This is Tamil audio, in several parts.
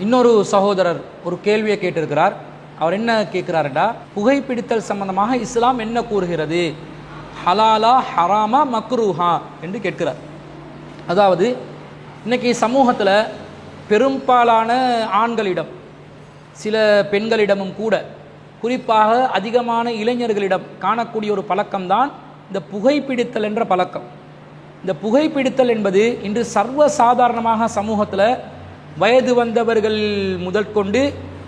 இன்னொரு சகோதரர் ஒரு கேள்வியை கேட்டிருக்கிறார். அவர் என்ன கேட்கிறாருண்டா, புகைப்பிடித்தல் சம்பந்தமாக இஸ்லாம் என்ன கூறுகிறது, ஹலாலா ஹராமா மக்ரூஹா என்று கேட்கிறார். அதாவது இன்னைக்கு சமூகத்தில் பெரும்பாலான ஆண்களிடம், சில பெண்களிடமும் கூட, குறிப்பாக அதிகமான இளைஞர்களிடம் காணக்கூடிய ஒரு பழக்கம்தான் இந்த புகைப்பிடித்தல் என்ற பழக்கம். இந்த புகைப்பிடித்தல் என்பது இன்று சர்வசாதாரணமாக சமூகத்தில் வயது வந்தவர்கள் முதற்கொண்டு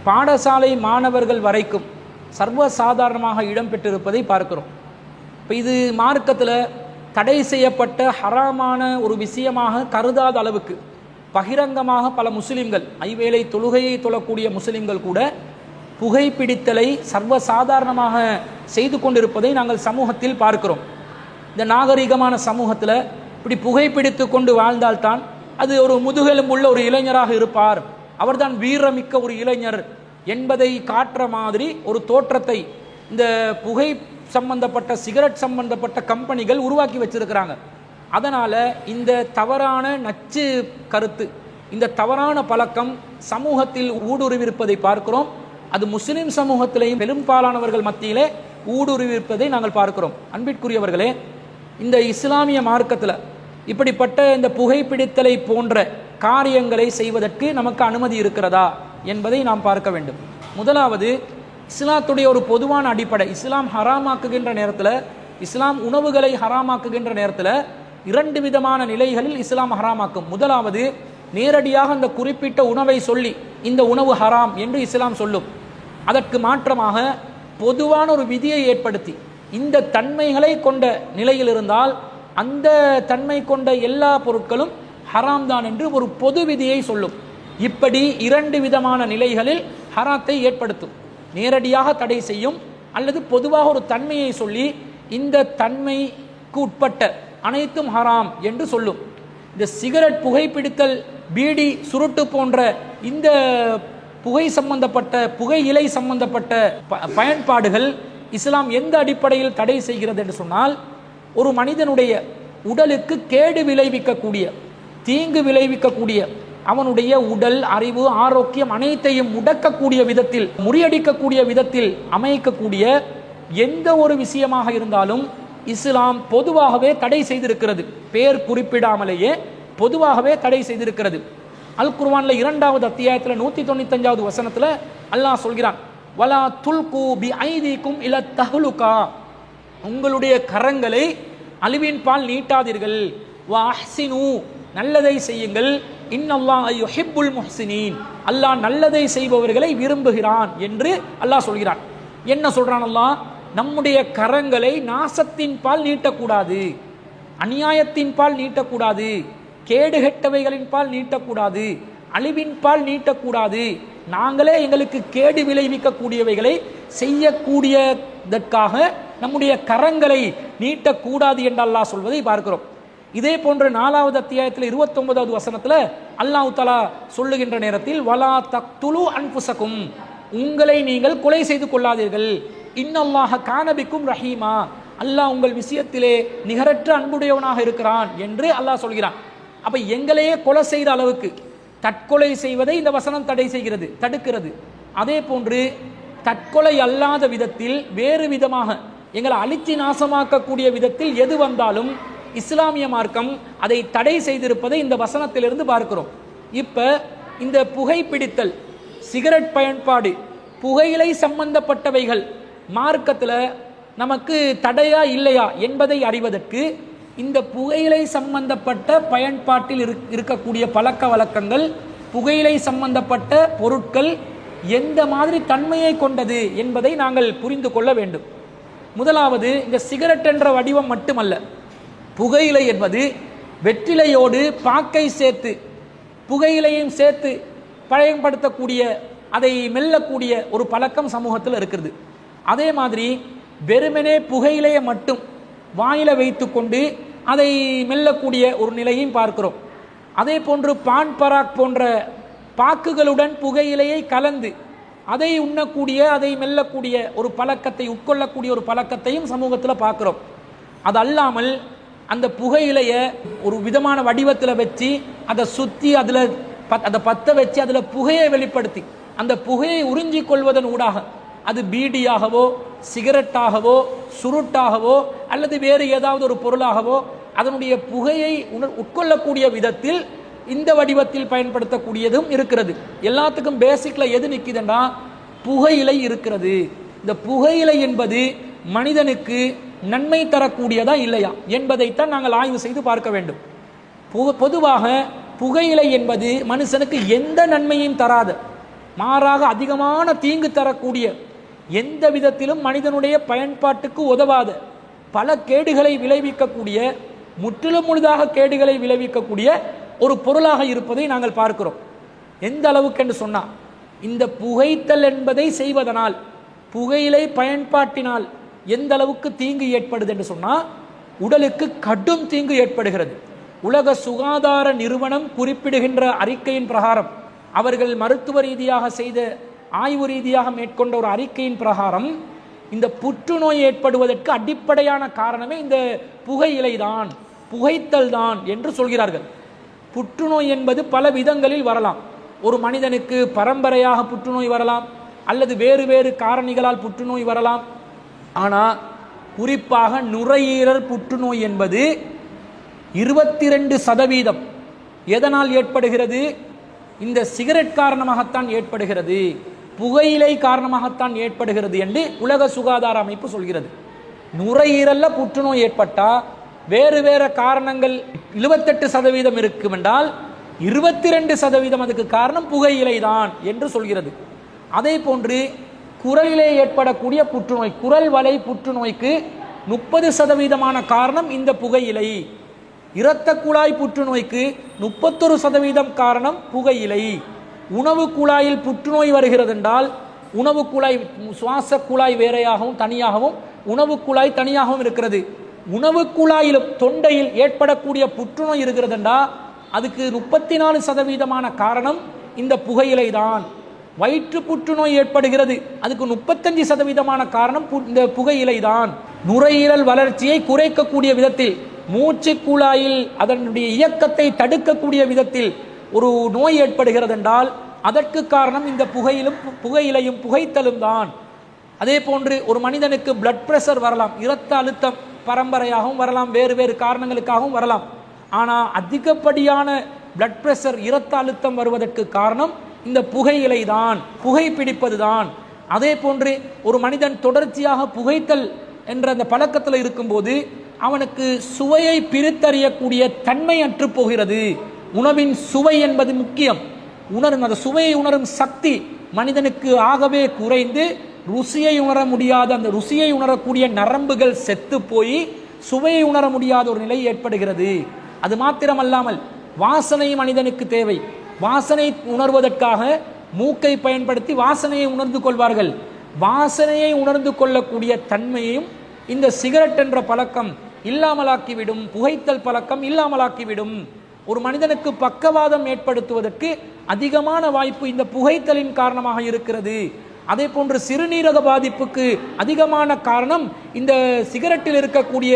பாடசாலை மாணவர்கள் வரைக்கும் சர்வசாதாரணமாக இடம்பெற்றிருப்பதை பார்க்கிறோம். இப்போ இது மார்க்கத்தில் தடை செய்யப்பட்ட ஹராமான ஒரு விஷயமாக கருதாத அளவுக்கு பகிரங்கமாக பல முஸ்லிம்கள், ஐவேளை தொழுகையை தொழக்கூடிய முஸ்லிம்கள் கூட புகைப்பிடித்தலை சர்வசாதாரணமாக செய்து கொண்டிருப்பதை நாங்கள் சமூகத்தில் பார்க்கிறோம். இந்த நாகரிகமான சமூகத்தில் இப்படி புகைப்பிடித்து கொண்டு வாழ்ந்தால்தான் அது ஒரு முதுகெலும்புள்ள ஒரு இளைஞராக இருப்பார், அவர்தான் வீரமிக்க ஒரு இளைஞர் என்பதை காட்டுற மாதிரி ஒரு தோற்றத்தை இந்த புகை சம்பந்தப்பட்ட, சிகரெட் சம்பந்தப்பட்ட கம்பெனிகள் உருவாக்கி வச்சிருக்கிறாங்க. அதனால் இந்த தவறான நச்சு கருத்து, இந்த தவறான பழக்கம் சமூகத்தில் ஊடுருவிருப்பதை பார்க்கிறோம். அது முஸ்லிம் சமூகத்திலேயும் பெரும்பாலானவர்கள் மத்தியிலே ஊடுருவிருப்பதை நாங்கள் பார்க்கிறோம். அன்பிற்குரியவர்களே, இந்த இஸ்லாமிய மார்க்கத்தில் இப்படிப்பட்ட இந்த புகைப்பிடித்தலை போன்ற காரியங்களை செய்வதற்கு நமக்கு அனுமதி இருக்கிறதா என்பதை நாம் பார்க்க வேண்டும். முதலாவது, இஸ்லாத்துடைய ஒரு பொதுவான அடிப்படை, இஸ்லாம் ஹராமாக்குகின்ற நேரத்தில், இஸ்லாம் உணவுகளை ஹராமாக்குகின்ற நேரத்தில் 2 விதமான நிலைகளில் இஸ்லாம் ஹராமாக்கும். முதலாவது, நேரடியாக அந்த குறிப்பிட்ட உணவை சொல்லி இந்த உணவு ஹராம் என்று இஸ்லாம் சொல்லும். அதற்கு மாற்றமாக பொதுவான ஒரு விதியை ஏற்படுத்தி இந்த தன்மைகளை கொண்ட நிலையில் இருந்தால் அந்த தன்மை கொண்ட எல்லா பொருட்களும் ஹராம் தான் என்று ஒரு பொது விதியை சொல்லும். இப்படி 2 விதமான நிலைகளில் ஹராத்தை ஏற்படுத்தும். நேரடியாக தடை செய்யும், அல்லது பொதுவாக ஒரு தன்மையை சொல்லி இந்த தன்மைக்கு உட்பட்ட அனைத்தும் ஹராம் என்று சொல்லும். இந்த சிகரெட், புகைப்பிடித்தல், பீடி, சுருட்டு போன்ற இந்த புகை சம்பந்தப்பட்ட, புகை இலை சம்பந்தப்பட்ட பயன்பாடுகள் இஸ்லாம் எந்த அடிப்படையில் தடை செய்கிறது என்று சொன்னால், ஒரு மனிதனுடைய உடலுக்கு கேடு விளைவிக்கக்கூடிய, தீங்கு விளைவிக்கக்கூடிய, அவனுடைய உடல், அறிவு, ஆரோக்கியம் அனைத்தையும் முடக்கக்கூடிய விதத்தில், முறியடிக்கக்கூடிய விதத்தில் அமைக்கக்கூடிய எந்த ஒரு விஷயமாக இருந்தாலும் இஸ்லாம் பொதுவாகவே தடை செய்திருக்கிறது. பேர் குறிப்பிடாமலேயே பொதுவாகவே தடை செய்திருக்கிறது. அல் குர்ஆன்ல 2வது அத்தியாயத்தில் 195வது வசனத்தில் அல்லாஹ் சொல்கிறான், வலா துல்கு பி ஐதீக்கும் இல தஹ்லுகா, உங்களுடைய கரங்களை அழிவின் பால் நீட்டாதீர்கள், வா அஹ்சினு, நல்லதை செய்யுங்கள், இன்னல்லாஹ் யுஹிப்புல் முஹ்சினீன், அல்லாஹ் நல்லதை செய்பவர்களை விரும்புகிறான் என்று அல்லாஹ் சொல்கிறான். என்ன சொல்றான் அல்லாஹ்? நம்முடைய கரங்களை நாசத்தின் பால் நீட்டக்கூடாது, அநியாயத்தின் பால் நீட்டக்கூடாது, கேடுகெட்டவைகளின் பால் நீட்டக்கூடாது, அழிவின் பால் நீட்டக்கூடாது, நாங்களே எங்களுக்கு கேடு விளைவிக்கக்கூடியவைகளை செய்யக்கூடியதற்காக நம்முடைய கரங்களை நீட்டக்கூடாது என்று அல்லாஹ் சொல்வதை பார்க்கிறோம். இதே போன்ற 4வது அத்தியாயத்தில் 29வது வசனத்தில் அல்லாஹ் தஆலா சொல்லுகின்ற நேரத்தில், வலா தக்துலு அன்ஃபுஸகும், உங்களை நீங்கள் கொலை செய்து கொள்ளாதீர்கள், இன்னல்லாஹ கான பிக்கும் ரஹீமா, அல்லாஹ் உங்கள் விஷயத்திலே நிகரற்ற அன்புடையவனாக இருக்கிறான் என்று அல்லாஹ் சொல்கிறான். அப்ப எங்களையே கொலை செய்த அளவுக்கு தற்கொலை செய்வதை இந்த வசனம் தடை செய்கிறது, தடுக்கிறது. அதே போன்று தற்கொலை அல்லாத விதத்தில், வேறு விதமாக எங்களை அழிச்சி நாசமாக்கக்கூடிய விதத்தில் எது வந்தாலும் இஸ்லாமிய மார்க்கம் அதை தடை செய்திருப்பதை இந்த வசனத்திலிருந்து பார்க்கிறோம். இப்ப இந்த புகைப்பிடித்தல், சிகரெட் பயன்பாடு, புகையிலை சம்பந்தப்பட்டவைகள் மார்க்கத்தில் நமக்கு தடையா இல்லையா என்பதை அறிவதற்கு இந்த புகையிலை சம்பந்தப்பட்ட பயன்பாட்டில் இருக்கக்கூடிய பழக்க வழக்கங்கள், புகையிலை சம்பந்தப்பட்ட பொருட்கள் எந்த மாதிரி தன்மையை கொண்டது என்பதை நாங்கள் புரிந்து கொள்ள வேண்டும். முதலாவது, இந்த சிகரெட் என்ற வடிவம் மட்டுமல்ல, புகையிலை என்பது வெற்றிலையோடு பாக்கை சேர்த்து, புகையிலையும் சேர்த்து பயன்படுத்தக்கூடிய, அதை மெல்லக்கூடிய ஒரு பழக்கம் சமூகத்தில் இருக்கிறது. அதே மாதிரி வெறுமனே புகையிலையை மட்டும் வாயில வைத்து கொண்டு அதை மெல்லக்கூடிய ஒரு நிலையும் பார்க்கிறோம். அதே போன்று பான் பராக் போன்ற பாக்குகளுடன் புகையிலையை கலந்து அதை உண்ணக்கூடிய, அதை மெல்லக்கூடிய ஒரு பழக்கத்தை, உட்கொள்ளக்கூடிய ஒரு பழக்கத்தையும் சமூகத்தில் பார்க்கிறோம். அது அல்லாமல் அந்த புகையிலையை ஒரு விதமான வடிவத்தில் வச்சு அதை சுற்றி அதில் அதை பற்ற வச்சு அதில் புகையை வெளிப்படுத்தி அந்த புகையை உறிஞ்சிக் கொள்வதன் ஊடாக அது பீடியாகவோ சிகரெட்டாகவோ சுருட்டாகவோ அல்லது வேறு ஏதாவது ஒரு பொருளாகவோ அதனுடைய புகையை உட்கொள்ளக்கூடிய விதத்தில் இந்த வடிவத்தில் பயன்படுத்தக்கூடியதும் இருக்கிறது. எல்லாத்துக்கும் பேசிக்ல எது நிற்குதுன்னா புகையிலை இருக்கிறது. இந்த புகையிலை என்பது மனிதனுக்கு நன்மை தரக்கூடியதா இல்லையா என்பதைத்தான் நாங்கள் ஆய்வு செய்து பார்க்க வேண்டும். பொதுவாக புகையிலை என்பது மனுஷனுக்கு எந்த நன்மையும் தராத, மாறாக அதிகமான தீங்கு தரக்கூடிய, எந்த விதத்திலும் மனிதனுடைய பயன்பாட்டுக்கு உதவாத, பல கேடுகளை விளைவிக்கக்கூடிய, முற்றிலும் முழுதாக கேடுகளை விளைவிக்கக்கூடிய ஒரு பொருளாக இருப்பதை நாங்கள் பார்க்கிறோம். எந்த அளவுக்கு என்று சொன்னால், இந்த புகைத்தல் என்பதை செய்வதனால், புகையிலை பயன்பாட்டினால் எந்த அளவுக்கு தீங்கு ஏற்படுது என்று சொன்னால், உடலுக்கு கடும் தீங்கு ஏற்படுகிறது. உலக சுகாதார நிறுவனம் குறிப்பிடுகின்ற அறிக்கையின் பிரகாரம், அவர்கள் மருத்துவ ரீதியாக செய்த ஆய்வு ரீதியாக மேற்கொண்ட ஒரு அறிக்கையின் பிரகாரம், இந்த புற்றுநோய் ஏற்படுவதற்கு அடிப்படையான காரணமே இந்த புகையிலை தான், புகைத்தல் தான் என்று சொல்கிறார்கள். புற்றுநோய் என்பது பல விதங்களில் வரலாம். ஒரு மனிதனுக்கு பரம்பரையாக புற்றுநோய் வரலாம், அல்லது வேறு வேறு காரணிகளால் புற்றுநோய் வரலாம். ஆனால் குறிப்பாக நுரையீரல் புற்றுநோய் என்பது 22% எதனால் ஏற்படுகிறது? இந்த சிகரெட் காரணமாகத்தான் ஏற்படுகிறது, புகையிலை காரணமாகத்தான் ஏற்படுகிறது என்று உலக சுகாதார அமைப்பு சொல்கிறது. நுரையீரல்ல புற்றுநோய் ஏற்பட்டால் வேறு வேறு காரணங்கள் 28% இருக்கும் என்றால் 22% அதுக்கு காரணம் புகையிலை தான் என்று சொல்கிறது. அதே போன்று குரலிலே ஏற்படக்கூடிய புற்றுநோய், குரல் வலை புற்றுநோய்க்கு 30% காரணம் இந்த புகையிலை. இரத்த குழாய் புற்றுநோய்க்கு 31% காரணம் புகையிலை. உணவு குழாயில் புற்றுநோய் வருகிறது என்றால், உணவு குழாய், சுவாச குழாய் வேறையாகவும் தனியாகவும் உணவு குழாய் தனியாகவும் இருக்கிறது. உணவு குழாயிலும் தொண்டையில் ஏற்படக்கூடிய புற்றுநோய் இருக்கிறது என்றால் அதுக்கு 34% காரணம் இந்த புகையிலை தான். வயிற்று புற்றுநோய் ஏற்படுகிறது, அதுக்கு 35% காரணம் இந்த புகையிலை தான். நுரையீரல் வளர்ச்சியை குறைக்கக்கூடிய விதத்தில், மூச்சு குழாயில் அதனுடைய இயக்கத்தை தடுக்கக்கூடிய விதத்தில் ஒரு நோய் ஏற்படுகிறது என்றால் அதற்கு காரணம் இந்த புகையிலையும் புகைத்தலும் தான். அதே போன்று ஒரு மனிதனுக்கு பிளட் பிரஷர் வரலாம், இரத்த அழுத்தம் பரம்பரையாகவும் வரலாம், வேறு வேறு காரணங்களுக்காகவும் வரலாம். ஆனால் அதிகப்படியான பிளட் பிரஷர், இரத்த அழுத்தம் வருவதற்கு காரணம் இந்த புகையிலை தான், புகைப்பிடிப்பது தான். அதே போன்று ஒரு மனிதன் தொடர்ச்சியாக புகைத்தல் என்ற அந்த பழக்கத்தில் இருக்கும்போது அவனுக்கு சுவையை பிரித்தறியக்கூடிய தன்மை அற்று போகிறது. உணவின் சுவை என்பது முக்கியம். அந்த சுவையை உணரும் சக்தி மனிதனுக்கு ஆகவே குறைந்து ருசியை உணர முடியாத, அந்த ருசியை உணரக்கூடிய நரம்புகள் செத்து போய் சுவையை உணர முடியாத ஒரு நிலை ஏற்படுகிறது. அது மாத்திரமல்லாமல் வாசனை மனிதனுக்கு தேவை. வாசனை உணர்வதற்காக மூக்கை பயன்படுத்தி வாசனையை உணர்ந்து கொள்வார்கள். வாசனையை உணர்ந்து கொள்ளக்கூடிய தன்மையையும் இந்த சிகரெட் என்ற பழக்கம் இல்லாமலாக்கிவிடும், புகைத்தல் பழக்கம் இல்லாமலாக்கிவிடும். ஒரு மனிதனுக்கு பக்கவாதம் ஏற்படுத்துவதற்கு அதிகமான வாய்ப்பு இந்த புகைத்தலின் காரணமாக இருக்கிறது. அதே போன்று சிறுநீரக பாதிப்புக்கு அதிகமான காரணம் இந்த சிகரெட்டில் இருக்கக்கூடிய,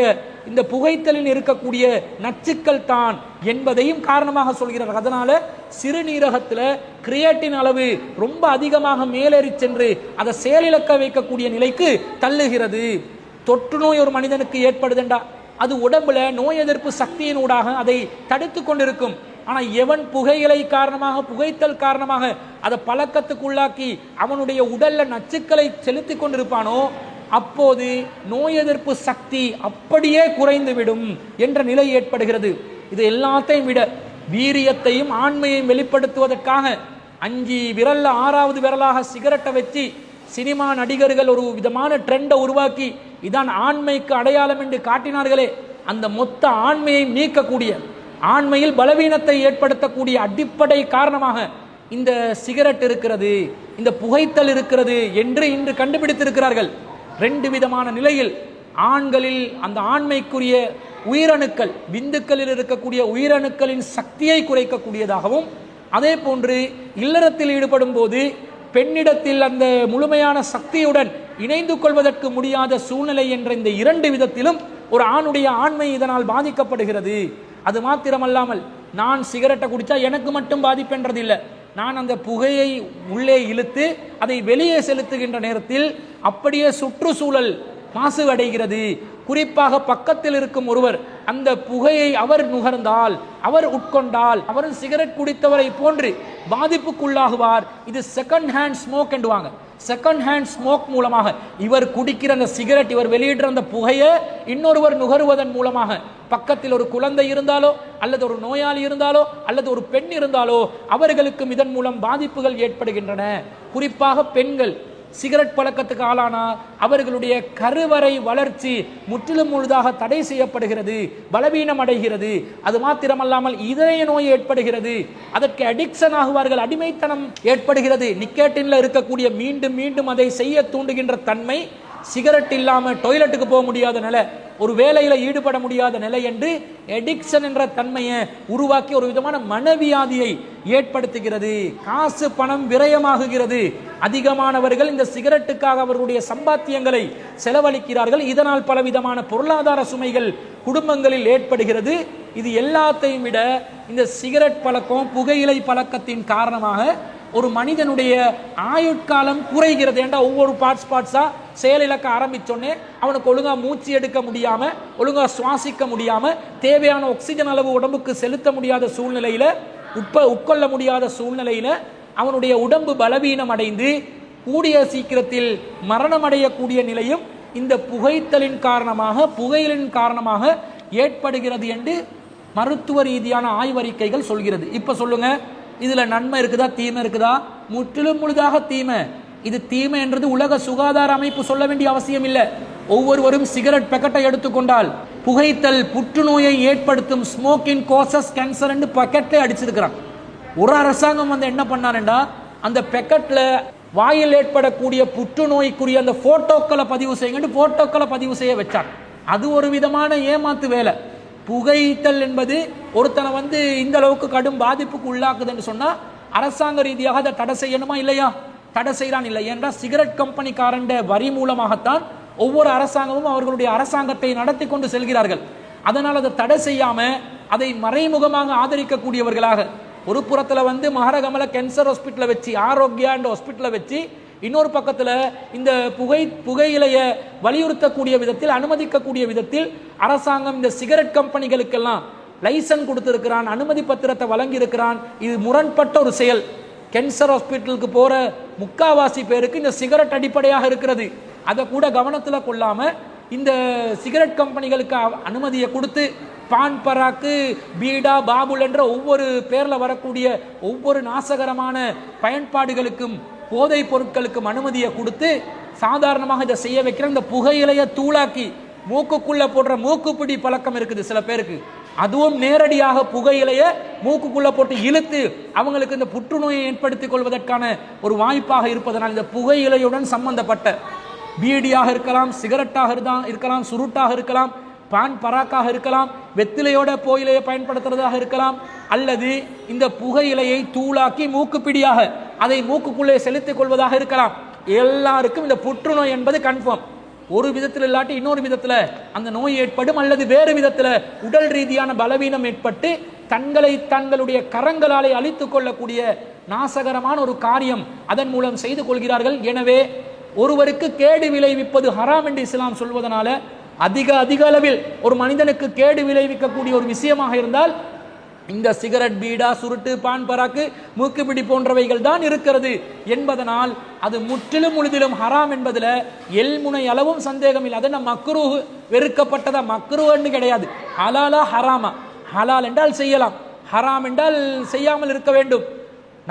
இந்த புகைத்தலில் இருக்கக்கூடிய நச்சுக்கள் தான் என்பதையும் காரணமாக சொல்கிறார். அதனால சிறுநீரகத்தில் கிரியேட்டின் அளவு ரொம்ப அதிகமாக மேலேறி சென்று அதை செயலிழக்க வைக்கக்கூடிய நிலைக்கு தள்ளுகிறது. தொற்று நோய் ஒரு மனிதனுக்கு ஏற்படுதுண்டா அது உடம்புல நோய் எதிர்ப்பு சக்தியினூடாக அதை தடுத்து கொண்டிருக்கும். ஆனால் எவன் புகையிலை காரணமாக, புகைத்தல் காரணமாக அதை பழக்கத்துக்குள்ளாக்கி அவனுடைய உடல்ல நச்சுக்களை செலுத்தி கொண்டிருப்பானோ அப்போது நோய் எதிர்ப்பு சக்தி அப்படியே குறைந்துவிடும் என்ற நிலை ஏற்படுகிறது. இது எல்லாத்தையும் விட வீரியத்தையும் ஆண்மையையும் வெளிப்படுத்துவதற்காக 5 விரல்ல 6வது விரலாக சிகரெட்டை வச்சு சினிமா நடிகர்கள் ஒரு விதமான ட்ரெண்டை உருவாக்கி இதான் ஆண்மைக்கு அடையாளம் என்று காட்டினார்களே, அந்த மொத்த ஆண்மையை நீக்கக்கூடிய, ஆண்மையில் பலவீனத்தை ஏற்படுத்தக்கூடிய அடிப்படை காரணமாக இந்த சிகரெட் இருக்கிறது, இந்த புகைத்தல் இருக்கிறது என்று இன்று கண்டுபிடித்திருக்கிறார்கள். 2 விதமான நிலையில் ஆண்களில் அந்த ஆண்மைக்குரிய உயிரணுக்கள், விந்துக்களில் இருக்கக்கூடிய உயிரணுக்களின் சக்தியை குறைக்கக்கூடியதாகவும், அதே போன்று இல்லறத்தில் ஈடுபடும் போது பெண்ணிடத்தில் அந்த முழுமையான சக்தியுடன் இணைந்து கொள்வதற்கு முடியாத சூழ்நிலை என்ற இந்த 2 விதத்திலும் ஒரு ஆணுடைய ஆண்மை இதனால் பாதிக்கப்படுகிறது. அது மாத்திரமல்லாமல் நான் சிகரெட்டை குடித்தா எனக்கு மட்டும் பாதிப்புன்றது இல்லை, நான் அந்த புகையை உள்ளே இழுத்து அதை வெளியே செலுத்துகின்ற நேரத்தில் அப்படியே சுற்றுச்சூழல் மாசு அடைகிறது. குறிப்பாக பக்கத்தில் இருக்கும் ஒருவர் அந்த புகையை அவர் நுகர்ந்தால், அவர் உட்கொண்டால், அவர் சிகரெட் குடித்தவரை போன்று பாதிப்புக்குள்ளாகுவார். இது செகண்ட் ஹேண்ட் ஸ்மோக் என்றுவாங்க. செகண்ட் ஹேண்ட் ஸ்மோக் மூலமாக இவர் குடிக்கிற அந்த சிகரெட், இவர் வெளியிடுற அந்த புகையை இன்னொருவர் நுகருவதன் மூலமாக பக்கத்தில் ஒரு குழந்தை இருந்தாலோ அல்லது ஒரு நோயாளி இருந்தாலோ அல்லது ஒரு பெண் இருந்தாலோ அவர்களுக்கும் இதன் மூலம் பாதிப்புகள் ஏற்படுகின்றன. குறிப்பாக பெண்கள் சிகரெட் பழக்கத்துக்கு ஆளானா அவர்களுடைய கருவறை வளர்ச்சி முற்றிலும் முழுதாக தடை செய்யப்படுகிறது, பலவீனம் அடைகிறது. அது மாத்திரமல்லாமல் இதய நோய் ஏற்படுகிறது, அதற்கு அடிக்ஷன் ஆகுவார்கள், அடிமைத்தனம் ஏற்படுகிறது. நிக்கோட்டின்ல இருக்கக்கூடிய மீண்டும் மீண்டும் அதை செய்ய தூண்டுகின்ற தன்மை, சிகரெட் இல்லாம டாய்லெட்டுக்கு போக முடியாத நிலை, ஒரு வேலையில ஈடுபட முடியாத நிலை என்று எடிக்ஷன் என்ற தன்மையை உருவாக்கி ஒரு விதமான மனவியாதியை ஏற்படுத்துகிறது. காசு பணம் விரயமாகுகிறது. அதிகமானவர்கள் இந்த சிகரெட்டுக்காக அவர்களுடைய சம்பாத்தியங்களை செலவழிக்கிறார்கள். இதனால் பலவிதமான பொருளாதார சுமைகள் குடும்பங்களில் ஏற்படுகிறது. இது எல்லாத்தையும் விட இந்த சிகரெட் பழக்கம், புகையிலை பழக்கத்தின் காரணமாக ஒரு மனிதனுடைய ஆயுட்காலம் குறைகிறது. ஏண்டா ஒவ்வொரு பார்ட்ஸா செயலிழக்க ஆரம்பிச்சோன்னே அவனுக்கு ஒழுங்கா மூச்சு எடுக்க முடியாம, ஒழுங்கா சுவாசிக்க முடியாம, தேவையான ஆக்சிஜன் அளவு உடம்புக்கு செலுத்த முடியாத சூழ்நிலையில, உட்கொள்ள முடியாத சூழ்நிலையில அவனுடைய உடம்பு பலவீனம் அடைந்து கூடிய சீக்கிரத்தில் மரணம் அடையக்கூடிய நிலையும் இந்த புகைத்தலின் காரணமாக, புகையிலின் காரணமாக ஏற்படுகிறது என்று மருத்துவ ரீதியான ஆய்வறிக்கைகள் சொல்கிறது. இப்ப சொல்லுங்க, இதுல நன்மை இருக்குதா தீமை இருக்குதா? முற்றிலும் முழுதாக தீமை. இது தீமை என்றது உலக சுகாதார அமைப்பு சொல்ல வேண்டிய அவசியம் இல்லை. ஒவ்வொருவரும் சிகரெட் பேக்கெட்டை எடுத்துக்கொண்டால் புகைத்தல் புற்றுநோயை ஏற்படுத்தும், ஸ்மோக்கிங் கோசஸ் கேன்சர் என்று பேக்கெட்ல அடிச்சிருக்கிறான். ஒரு அரசாங்கம் வந்து என்ன பண்ணாருண்டா, அந்த பேக்கெட்ல வாயில் ஏற்படக்கூடிய புற்றுநோய்க்குரிய அந்த போட்டோக்களை பதிவு செய்யுங்க, போட்டோக்களை பதிவு செய்ய வச்சார். அது ஒரு விதமான ஏமாத்து வேலை. புகைத்தல் என்பது ஒருத்தனை வந்து இந்த அளவுக்கு கடும் பாதிப்புக்கு உள்ளாக்குதுன்னு சொன்னா அரசாங்க ரீதியாக அதை தடை செய்யணுமா இல்லையா? தடை செய்யறான் இல்லை. என்றால் சிகரெட் கம்பெனிக்காரன் வரி மூலமாகத்தான் ஒவ்வொரு அரசாங்கமும் அவர்களுடைய அரசாங்கத்தை நடத்தி கொண்டு செல்கிறார்கள். அதனால் அதை தடை செய்யாம அதை மறைமுகமாக ஆதரிக்கக்கூடியவர்களாக ஒரு புறத்துல வந்து மகரகமல கேன்சர் ஹாஸ்பிட்டலை வச்சு, ஆரோக்கியா என்ற ஹாஸ்பிட்டலை வச்சு, இன்னொரு பக்கத்தில் இந்த புகையிலைய வலியுறுத்தக்கூடிய விதத்தில், அனுமதிக்கக்கூடிய விதத்தில் அரசாங்கம் இந்த சிகரெட் கம்பெனிகளுக்கெல்லாம் லைசன்ஸ் கொடுத்திருக்கிறான், அனுமதி பத்திரத்தை வழங்கி இருக்கிறான். இது முரண்பட்ட ஒரு செயல். கேன்சர் ஹாஸ்பிட்டலுக்கு போற முக்காவாசி பேருக்கு இந்த சிகரெட் அடிப்படையாக இருக்கிறது. அதை கூட கவனத்தில் கொள்ளாம இந்த சிகரெட் கம்பெனிகளுக்கு அனுமதியை கொடுத்து பான் பராக்கு, பீடா, பாபுல் என்ற ஒவ்வொரு பேர்ல வரக்கூடிய ஒவ்வொரு நாசகரமான பயன்பாடுகளுக்கும், போதை பொருட்களுக்கும் அனுமதியை கொடுத்து சாதாரணமாக இதை செய்ய வைக்கிற இந்த புகையிலைய தூளாக்கி மூக்குக்குள்ள போடுற மூக்குப்பிடி பழக்கம் இருக்குது சில பேருக்கு. அதுவும் நேரடியாக புகையிலைய மூக்குக்குள்ள போட்டு இழுத்து அவங்களுக்கு இந்த புற்றுநோயை ஏற்படுத்திக் கொள்வதற்கான ஒரு வாய்ப்பாக இருப்பதனால் இந்த புகையிலையுடன் சம்பந்தப்பட்ட பீடியாக இருக்கலாம், சிகரெட்டாக இருக்கலாம், சுருட்டாக இருக்கலாம், பான் பராக்காக இருக்கலாம், வெத்திலையோட புகையிலையை பயன்படுத்துறதாக இருக்கலாம், அல்லது இந்த புகையிலையை தூளாக்கி மூக்குப்பிடியாக அதை மூக்குக்குள்ளே செலுத்திக் கொள்வதாக இருக்கலாம். எல்லாருக்கும் இந்த புற்றுநோய் என்பது கன்ஃபார்ம். ஒரு விதத்தில் இல்லாட்டி இன்னொரு விதத்தில் அந்த நோய் ஏற்படும், அல்லது வேறு விதத்தில் உடல் ரீதியான பலவீனம் ஏற்பட்டு தங்களுடைய கரங்களாலே அழித்துக் கொள்ளக்கூடிய நாசகரமான ஒரு காரியம் அதன் மூலம் செய்து கொள்கிறார்கள். எனவே ஒருவருக்கு கேடு விளைவிப்பது ஹராம் என்று இஸ்லாம் சொல்வதனால அதிக அளவில் ஒரு மனிதனுக்கு கேடு விளைவிக்கக்கூடிய ஒரு விஷயமாக இருந்தால் இந்த சிகரெட், பீடா, சுருட்டு, பான் பராக்கு, மூக்குப்பிடி போன்றவைகள் தான் இருக்கிறது என்பதனால் அது முற்றிலும் முழுதிலும் ஹராம் என்பதில் எல்முனை அளவும் சந்தேகம் இல்லை. அது மக்ரூ, வெறுக்கப்பட்டதா, மக்ரூன்னு கிடையாது. ஹலாலா ஹராமா? ஹலால் என்றால் செய்யலாம், ஹராம் என்றால் செய்யாமல் இருக்க வேண்டும்.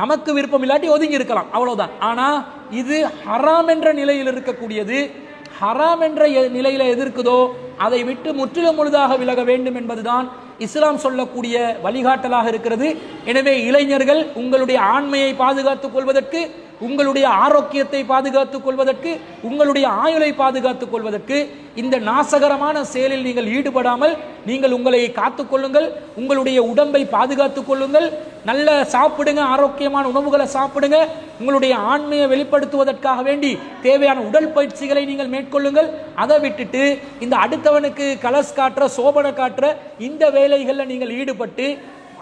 நமக்கு விருப்பம் இல்லாட்டி ஒதுங்கி இருக்கலாம், அவ்வளவுதான். ஆனா இது ஹராம் என்ற நிலையில் இருக்கக்கூடியது. ஹராம் என்ற நிலையில எதிர்க்குதோ அதை விட்டு முற்றிலும் முழுதாக விலக வேண்டும் என்பதுதான் இஸ்லாம் சொல்லக்கூடிய வழிகாட்டலாக இருக்கிறது. எனவே இளைஞர்கள் உங்களுடைய ஆண்மையை பாதுகாத்துக் கொள்வதற்கு, உங்களுடைய ஆரோக்கியத்தை பாதுகாத்துக் கொள்வதற்கு, உங்களுடைய ஆயுளை பாதுகாத்துக் கொள்வதற்கு இந்த நாசகரமான செயலில் நீங்கள் ஈடுபடாமல் நீங்கள் உங்களை காத்துக் கொள்ளுங்கள், உங்களுடைய உடம்பை பாதுகாத்துக் கொள்ளுங்கள், நல்ல சாப்பிடுங்க, ஆரோக்கியமான உணவுகளை சாப்பிடுங்க, உங்களுடைய ஆண்மையை வெளிப்படுத்துவதற்காக வேண்டி தேவையான உடல் பயிற்சிகளை நீங்கள் மேற்கொள்ளுங்கள். அதை விட்டுட்டு இந்த அடுத்தவனுக்கு கலஸ் காட்டுற, சோபனை காட்டுற இந்த வேலைகளில் நீங்கள் ஈடுபட்டு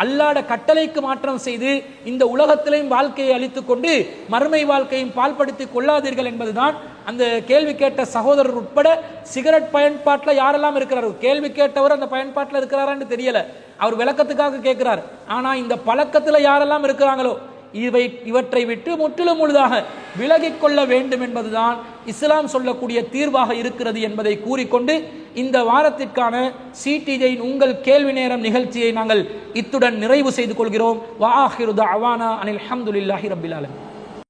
அல்லாஹ்வுடைய கட்டளைக்கு மாற்றம் செய்து இந்த உலகத்திலேயும் வாழ்க்கையை அழித்துக் கொண்டு மறுமை வாழ்க்கையும் பால்படுத்திக் கொள்ளாதீர்கள் என்பதுதான் அந்த கேள்வி கேட்ட சகோதரர் உட்பட சிகரெட் பயன்பாட்டில் யாரெல்லாம் இருக்கிறார். கேள்வி கேட்டவர் அந்த பயன்பாட்டில் இருக்கிறாரான்னு தெரியல, அவர் விளக்கத்துக்காக கேட்கிறார். ஆனா இந்த பழக்கத்தில் யாரெல்லாம் இருக்கிறாங்களோ இவற்றை விட்டு முற்றிலும் முழுதாக விலகிக் கொள்ள வேண்டும் என்பதுதான் இஸ்லாம் சொல்லக்கூடிய தீர்வாக இருக்கிறது என்பதை கூறிக்கொண்டு இந்த வாரத்திற்கான சிடிஜையின் உங்கள் கேள்வி நேரம் நிகழ்ச்சியை நாங்கள் இத்துடன் நிறைவு செய்து கொள்கிறோம். வஆஹிரு தஅவானா அனில் ஹம்துலில்லாஹி ரப்பில் ஆலமீன்.